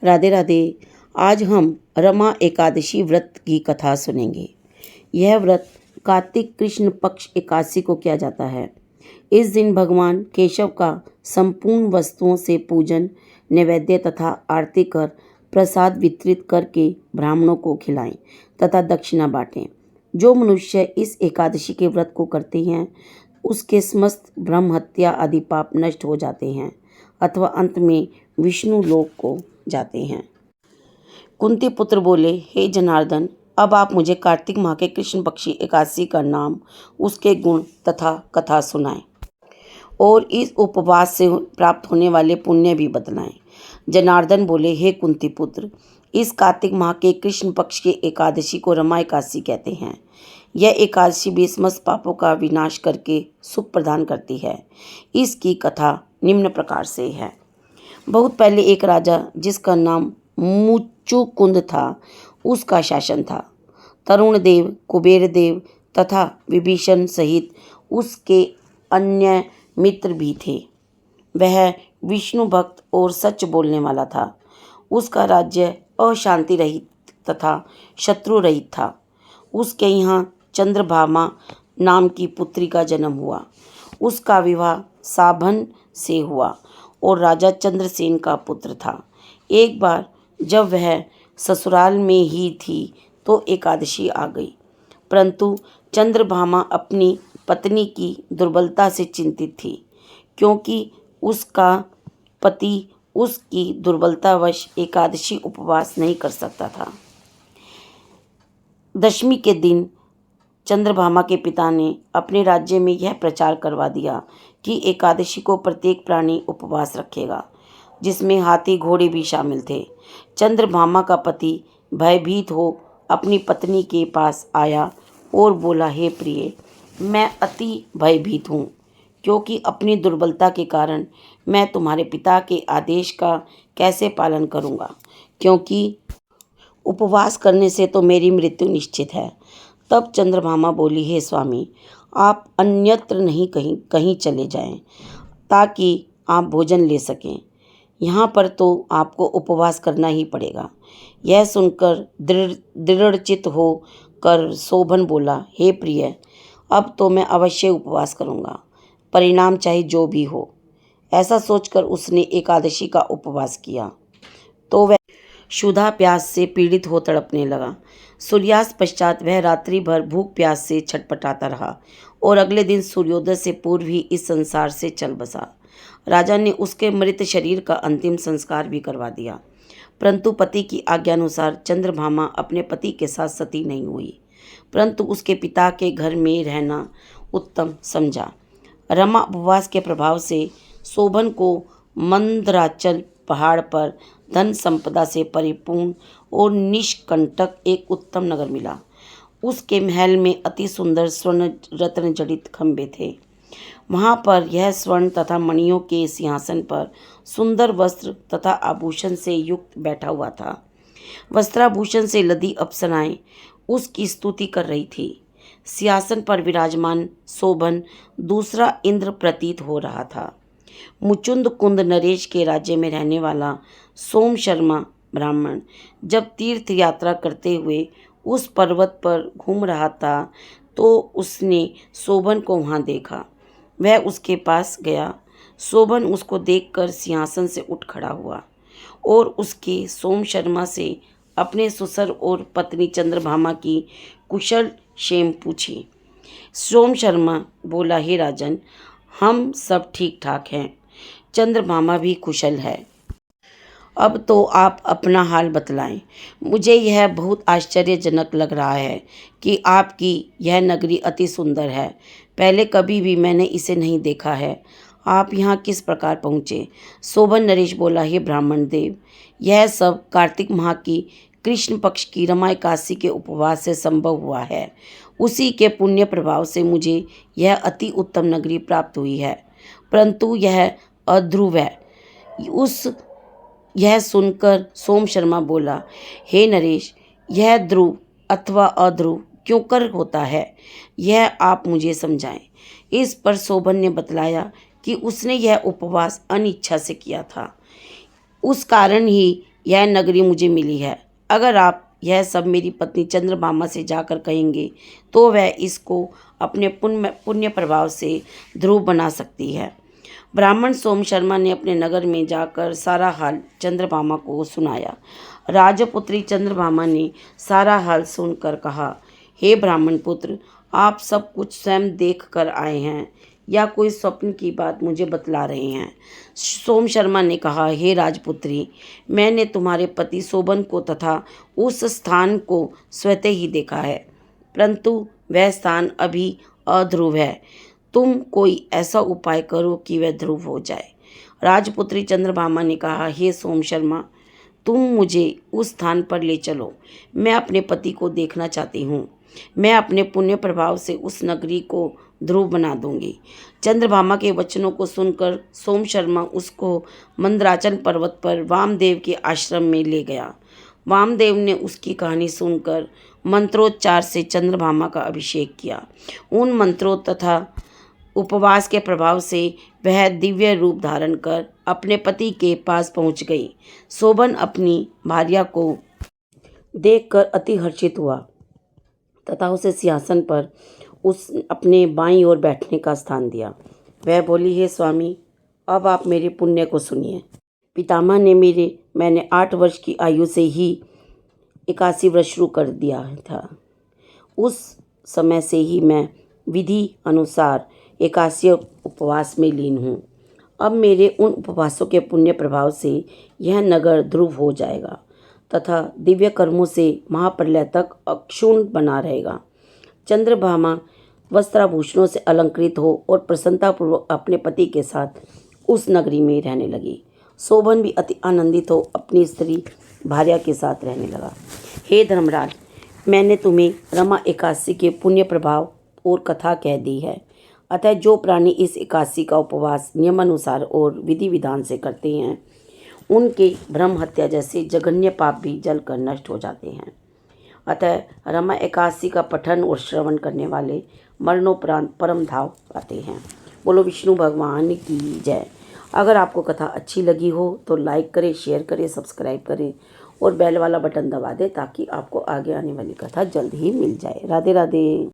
राधे राधे। आज हम रमा एकादशी व्रत की कथा सुनेंगे। यह व्रत कार्तिक कृष्ण पक्ष एकादशी को किया जाता है। इस दिन भगवान केशव का संपूर्ण वस्तुओं से पूजन, नैवेद्य तथा आरती कर प्रसाद वितरित करके ब्राह्मणों को खिलाएं तथा दक्षिणा बांटें। जो मनुष्य इस एकादशी के व्रत को करते हैं उसके समस्त ब्रह्म हत्या आदि पाप नष्ट हो जाते हैं अथवा अंत में विष्णु लोक को जाते हैं। कुंती पुत्र बोले, हे जनार्दन, अब आप मुझे कार्तिक माह के कृष्ण पक्षी एकादशी का नाम, उसके गुण तथा कथा सुनाएं और इस उपवास से प्राप्त होने वाले पुण्य भी बतलाएं। जनार्दन बोले, हे कुंती पुत्र, इस कार्तिक माह के कृष्ण पक्ष के एकादशी को रमा एकादशी कहते हैं। यह एकादशी भी समस्त पापों का विनाश करके सुख प्रदान करती है। इसकी कथा निम्न प्रकार से है। बहुत पहले एक राजा जिसका नाम मुचुकुंद था, उसका शासन था। तरुण देव, कुबेर देव तथा विभीषण सहित उसके अन्य मित्र भी थे। वह विष्णु भक्त और सच बोलने वाला था। उसका राज्य अशांति रहित तथा शत्रु रहित था। उसके यहाँ चंद्रभामा नाम की पुत्री का जन्म हुआ। उसका विवाह साभन से हुआ और राजा चंद्रसेन का पुत्र था। एक बार जब वह ससुराल में ही थी तो एकादशी आ गई, परंतु चंद्रभामा अपनी पत्नी की दुर्बलता से चिंतित थी, क्योंकि उसका पति उसकी दुर्बलतावश एकादशी उपवास नहीं कर सकता था। दशमी के दिन चंद्रभामा के पिता ने अपने राज्य में यह प्रचार करवा दिया कि एकादशी को प्रत्येक प्राणी उपवास रखेगा, जिसमें हाथी घोड़े भी शामिल थे। चंद्रभामा का पति भयभीत हो अपनी पत्नी के पास आया और बोला, हे प्रिय, मैं अति भयभीत हूँ, क्योंकि अपनी दुर्बलता के कारण मैं तुम्हारे पिता के आदेश का कैसे पालन करूँगा, क्योंकि उपवास करने से तो मेरी मृत्यु निश्चित है। तब चंद्रभामा बोली, हे स्वामी, आप अन्यत्र नहीं कहीं चले जाएं, ताकि आप भोजन ले सकें। यहाँ पर तो आपको उपवास करना ही पड़ेगा। यह सुनकर दृढ़चित्त हो कर शोभन बोला, हे प्रिय, अब तो मैं अवश्य उपवास करूँगा, परिणाम चाहे जो भी हो। ऐसा सोचकर उसने एकादशी का उपवास किया तो वह क्षुधा प्यास से पीड़ित हो तड़पने लगा। सूर्यास्त पश्चात वह रात्रि भर भूख प्यास से छटपटाता रहा और अगले दिन सूर्योदय से पूर्व ही इस संसार से चल बसा। राजा ने उसके मृत शरीर का अंतिम संस्कार भी करवा दिया, परंतु पति की आज्ञानुसार चंद्रभामा अपने पति के साथ सती नहीं हुई, परंतु उसके पिता के घर में रहना उत्तम समझा। रमा उपवास के प्रभाव से शोभन को मंदराचल पहाड़ पर धन संपदा से परिपूर्ण और निष्कंटक एक उत्तम नगर मिला। उसके महल में अति सुंदर स्वर्ण रत्न जड़ित खंभे थे। वहाँ पर यह स्वर्ण तथा मणियों के सिंहासन पर सुंदर वस्त्र तथा आभूषण से युक्त बैठा हुआ था। वस्त्राभूषण से लदी अप्सराएं उसकी स्तुति कर रही थी। सिंहासन पर विराजमान शोभन दूसरा इंद्र प्रतीत हो रहा था। मुचुंद कुंद नरेश के राज्य में रहने वाला सोम शर्मा ब्राह्मण जब तीर्थ यात्रा करते हुए उस पर्वत पर घूम रहा था तो उसने शोभन को वहाँ देखा। वह उसके पास गया। शोभन उसको देखकर सिंहासन से उठ खड़ा हुआ और उसके सोम शर्मा से अपने ससुर और पत्नी चंद्रभामा की कुशल क्षेम पूछी। सोम शर्मा बोला, हे राजन, हम सब ठीक ठाक हैं, चंद्रभामा भी कुशल है। अब तो आप अपना हाल बतलाएं। मुझे यह बहुत आश्चर्यजनक लग रहा है कि आपकी यह नगरी अति सुंदर है। पहले कभी भी मैंने इसे नहीं देखा है। आप यहाँ किस प्रकार पहुँचे? शोभन नरेश बोला, हे ब्राह्मण देव, यह सब कार्तिक माह की कृष्ण पक्ष की रमा एकादशी के उपवास से संभव हुआ है। उसी के पुण्य प्रभाव से मुझे यह अति उत्तम नगरी प्राप्त हुई है, परंतु यह अध्रुव है। यह सुनकर सोम शर्मा बोला, हे नरेश, यह ध्रुव अथवा अध्रुव क्यों कर होता है, यह आप मुझे समझाएं। इस पर शोभन ने बतलाया कि उसने यह उपवास अनिच्छा से किया था। उस कारण ही यह नगरी मुझे मिली है। अगर आप यह सब मेरी पत्नी चंद्रभामा से जाकर कहेंगे तो वह इसको अपने पुण्य प्रभाव से ध्रुव बना सकती है। ब्राह्मण सोम शर्मा ने अपने नगर में जाकर सारा हाल चंद्रभामा को सुनाया। राजपुत्री चंद्रभामा ने सारा हाल सुनकर कहा, हे ब्राह्मण पुत्र, आप सब कुछ स्वयं देख कर आए हैं या कोई स्वप्न की बात मुझे बतला रहे हैं? सोम शर्मा ने कहा, हे राजपुत्री, मैंने तुम्हारे पति शोभन को तथा उस स्थान को स्वतः ही देखा है, परंतु वह स्थान अभी अध्रुव है। तुम कोई ऐसा उपाय करो कि वह ध्रुव हो जाए। राजपुत्री चंद्रभामा ने कहा, हे सोम शर्मा, तुम मुझे उस स्थान पर ले चलो। मैं अपने पति को देखना चाहती हूँ। मैं अपने पुण्य प्रभाव से उस नगरी को ध्रुव बना दूंगी। चंद्रभामा के वचनों को सुनकर सोम शर्मा उसको मंदराचल पर्वत पर वामदेव के आश्रम में ले गया। वामदेव ने उसकी कहानी सुनकर मंत्रोच्चार से चंद्रभामा का अभिषेक किया। उन मंत्रों तथा उपवास के प्रभाव से वह दिव्य रूप धारण कर अपने पति के पास पहुंच गई। शोभन अपनी भार्या को देखकर अति हर्षित हुआ तथा उसे सिंहासन पर उस अपने बाईं ओर बैठने का स्थान दिया। वह बोली, हे स्वामी, अब आप मेरे पुण्य को सुनिए। पितामह ने मैंने 8 वर्ष की आयु से ही 81 व्रत शुरू कर दिया था। उस समय से ही मैं विधि अनुसार 81 उपवास में लीन हूँ। अब मेरे उन उपवासों के पुण्य प्रभाव से यह नगर ध्रुव हो जाएगा तथा दिव्य कर्मों से महाप्रलय तक अक्षुण्ण बना रहेगा। चंद्रभामा वस्त्राभूषणों से अलंकृत हो और प्रसन्नतापूर्वक अपने पति के साथ उस नगरी में रहने लगी। शोभन भी अति आनंदित हो अपनी स्त्री भार्या के साथ रहने लगा। हे धर्मराज, मैंने तुम्हें रमा एकादशी के पुण्य प्रभाव और कथा कह दी है। अतः जो प्राणी इस एकादशी का उपवास नियमानुसार और विधि विधान से करते हैं, उनके ब्रह्म हत्या जैसे जघन्य पाप भी जलकर नष्ट हो जाते हैं। अतः रमा एकादशी का पठन और श्रवण करने वाले मरणोपरांत परम धाम पाते हैं। बोलो विष्णु भगवान की जय। अगर आपको कथा अच्छी लगी हो तो लाइक करें, शेयर करें, सब्सक्राइब करें और बेल वाला बटन दबा दें ताकि आपको आगे आने वाली कथा जल्द ही मिल जाए। राधे राधे।